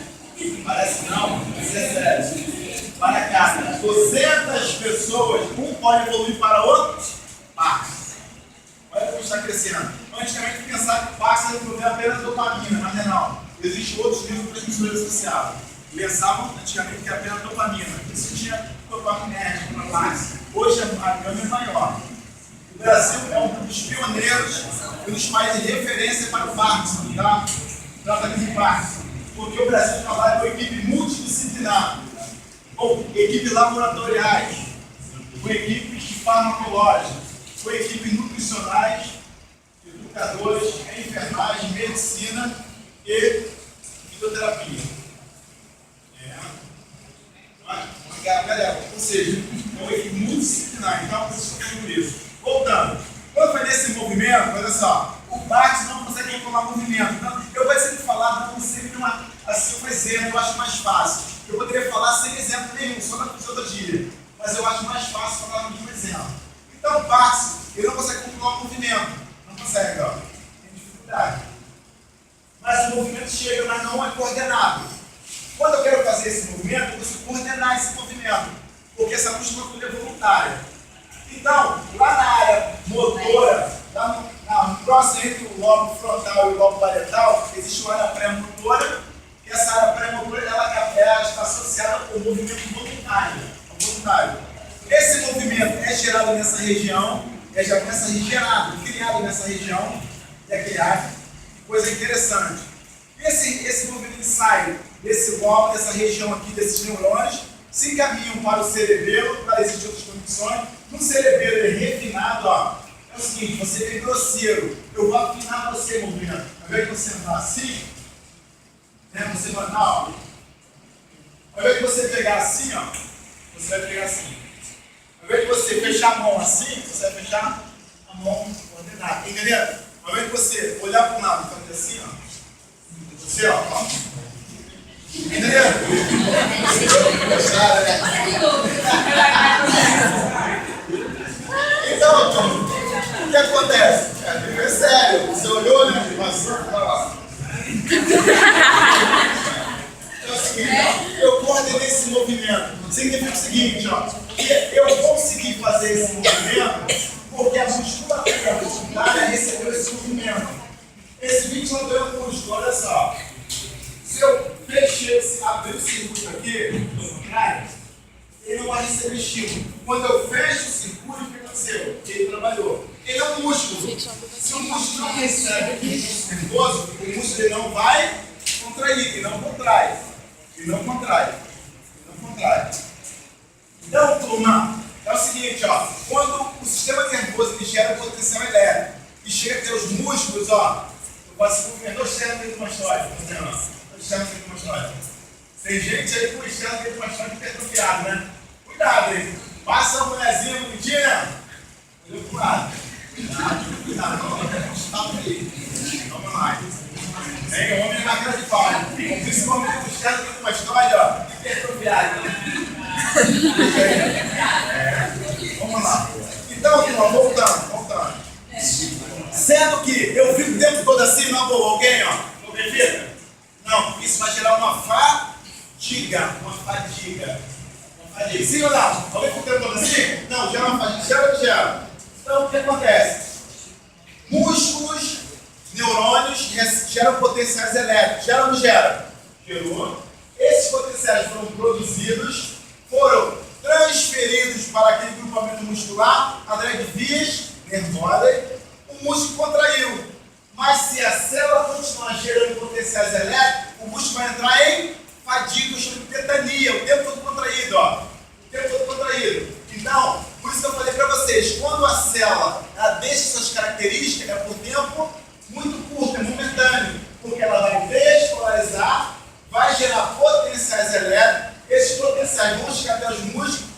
parece não, mas é sério. Para cá, 200 pessoas, um pode evoluir para o outro, Parkinson. Olha como está crescendo. Antigamente pensava que o Parkinson era um problema apenas dopamina, mas não. Existem outros neurotransmissores associados. Pensavam antigamente que era apenas dopamina. Isso tinha dopaminérgico para Parkinson. Hoje a gama é maior. O Brasil é um dos pioneiros e um dos países de referência para o Parkinson, tá? Tratamento de Parkinson. Porque o Brasil trabalha com equipe multidisciplinar, com equipes laboratoriais, com equipes farmacológicas, com equipes nutricionais, educadores, enfermagem, medicina e fisioterapia. Galera, ou seja, é uma equipe multidisciplinar, então por isso que eu digo isso. Voltando, quando foi nesse movimento, olha só, o Parkinson não consegue consegue controlar o movimento. Então, eu vou sempre falar, não sempre assim, um exemplo, eu acho mais fácil. Eu poderia falar sem exemplo nenhum, só na fisiologia. Mas eu acho mais fácil falar de um exemplo. Então, o passe, ele não consegue controlar o movimento. Não consegue, ó. Tem dificuldade. Mas o movimento chega, mas não é coordenado. Quando eu quero fazer esse movimento, eu preciso coordenar esse movimento. Porque essa musculatura é voluntária. Então, lá na área motora, no próximo entre o lobo frontal e o lobo parietal, existe uma área pré-motora, e essa área pré-motora ela está associada com o movimento voluntário. Esse movimento é gerado nessa região, criado nessa região, coisa interessante. Esse movimento sai desse lobo, dessa região aqui, desses neurônios, se encaminham para o cerebelo, para existir outras conexões. No cerebelo ele é refinado, ó. É o seguinte, você é grosseiro, eu vou afinar você o movimento. Ao invés de você andar assim, né, você vai andar, ó. Ao invés de você pegar assim, ó, você vai pegar assim. Ao invés de você fechar a mão assim, você vai fechar a mão ordenada. Entendeu? Ao invés de você olhar para um lado e fazer assim, ó. Você, ó. Entendeu? Então, o que acontece? É sério, você olhou, né? É o seguinte, ó, eu coordenei esse movimento. Significa o seguinte, ó, que eu consegui fazer esse movimento porque a musculatura voluntária recebeu esse movimento. Esse ventilador é um músculo, olha só. Se eu abrir o circuito aqui, ele não vai receber estímulo. Quando eu fecho o circuito, o que aconteceu? Ele trabalhou. Ele é um músculo. Se o músculo não recebe impulso nervoso, o músculo ele não vai contrair, ele não contrai. Então, turma, é o seguinte, ó, quando o sistema nervoso ele gera potencial elétrico e chega até os músculos, ó, eu posso movimentar dois externos dentro de uma história, Tem gente aí com o externo dentro de uma história hipertrofiado, né? Cuidado, hein? Passa a mulherzinha bonitinha, olha pro lado. Cuidado, tá por aí. Vamos lá. Tem homem na cara de pau. Principalmente o externo dentro de uma história, ó, hipertrofiado. Vamos lá. Então, turma, voltando. Sendo que eu fico o tempo todo assim, não vou, alguém, ó, alguém fica? Não, isso vai gerar uma fadiga. Sim ou não? Alguém fica o tempo todo assim? Não, gera uma fadiga, gera. Então, o que acontece? Músculos, neurônios geram potenciais elétricos. Gera ou não gera? Gerou. Esses potenciais foram produzidos, foram transferidos para aquele grupamento muscular, através de vias nervosas, o músculo contraiu. Mas se a célula continuar gerando potenciais elétricos, o músculo vai entrar em fadiga, tetania, o tempo todo contraído, ó. Então, por isso que eu falei para vocês, quando a célula ela deixa suas características, é por tempo muito curto, é momentâneo, porque ela vai despolarizar, vai gerar potenciais elétricos, esses potenciais vão chegar até os músculos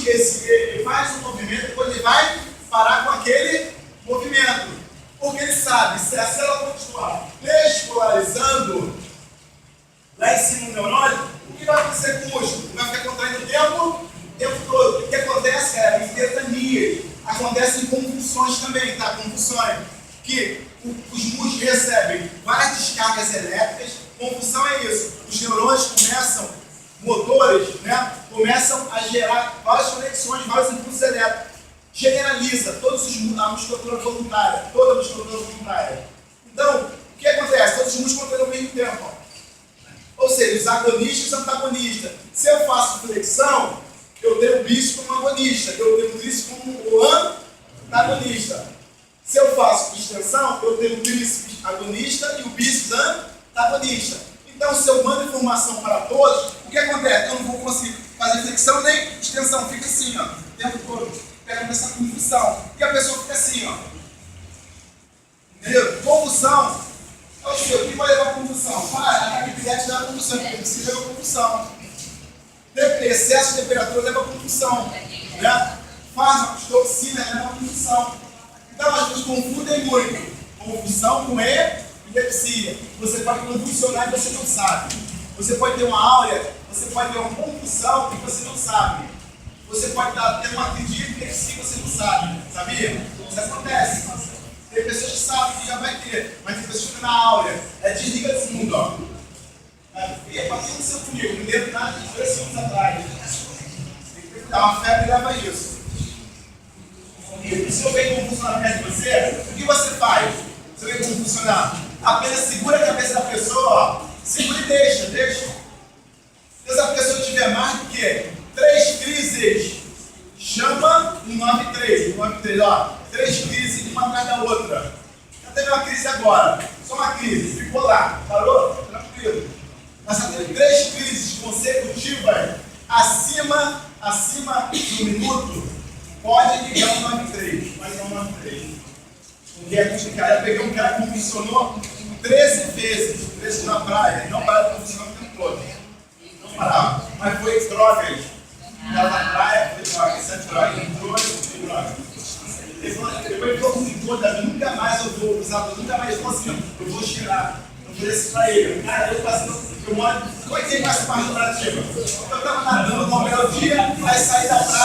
ele faz um movimento, depois ele vai parar com aquele movimento. Porque ele sabe, se a célula continuar despolarizando lá em cima do neurônio, o que vai acontecer com o músculo? Vai ficar contraindo o tempo todo. O que acontece, cara, em tetania, acontece em convulsões também, tá? Convulsões. Que os músculos recebem várias descargas elétricas. Convulsão é isso. Os neurônios motores, né? Começam a gerar várias conexões, vários impulsos elétricos. Generaliza a musculatura voluntária, toda a musculatura voluntária. Então, o que acontece? Todos os músculos contraem ao mesmo tempo. Ó. Ou seja, os agonistas e os antagonistas. Se eu faço flexão, eu tenho o bíceps como agonista, eu tenho o tríceps como o antagonista. Se eu faço extensão, eu tenho o tríceps agonista e o bíceps antagonista. Então, se eu mando informação para todos, o que acontece? Eu não vou conseguir fazer flexão nem extensão, fica assim, ó, o tempo todo. Pega essa confusão. E a pessoa fica assim, ó. Entendeu? Confusão. É o que vai levar a confusão? A característica leva a confusão, porque precisa levar a confusão. Excesso de temperatura leva a confusão. Né? Fármacos, toxinas levam a confusão. Então as pessoas confundem muito confusão com epilepsia. Você pode convulsionar e você não sabe. Você pode ter uma áurea, você pode ter uma convulsão e você não sabe. Você pode ter uma crise de epilepsia e você não sabe. Sabia? Isso acontece. Tem pessoas que sabem que já vai ter, mas tem pessoas que estão na áurea. Desliga do mundo, ó. E é paciente seu comigo, não lembro nada de 2 segundos atrás. Dá uma febre e leva isso. E se eu venho convulsionar perto de você, o que você faz? Você vem convulsionar. Apenas segura a cabeça da pessoa, ó. Segura e deixa. Se a pessoa tiver mais do que 3 crises, chama 193. 193, ó. 3 crises, uma atrás da outra. Já teve uma crise agora. Só uma crise. Ficou lá. Parou? Tranquilo. Mas já teve 3 crises consecutivas acima do minuto. Pode ligar 193. Pode ligar 193. Eu peguei um cara que convulsionou 13 vezes. 13 na praia. Não parava de convulsionar o tempo todo. Não parava. Mas foi drogas. Estava na praia, foi drogas. 7 drogas. Entrou e foi drogas. Depois ele falou comigo, nunca mais eu vou usar, nunca mais eu vou assim, eu vou tirar. Eu falei isso pra ele. Cara, eu moro. Como é que tem mais parte do Brasil? Eu tava nadando no meu dia, aí saí da praia.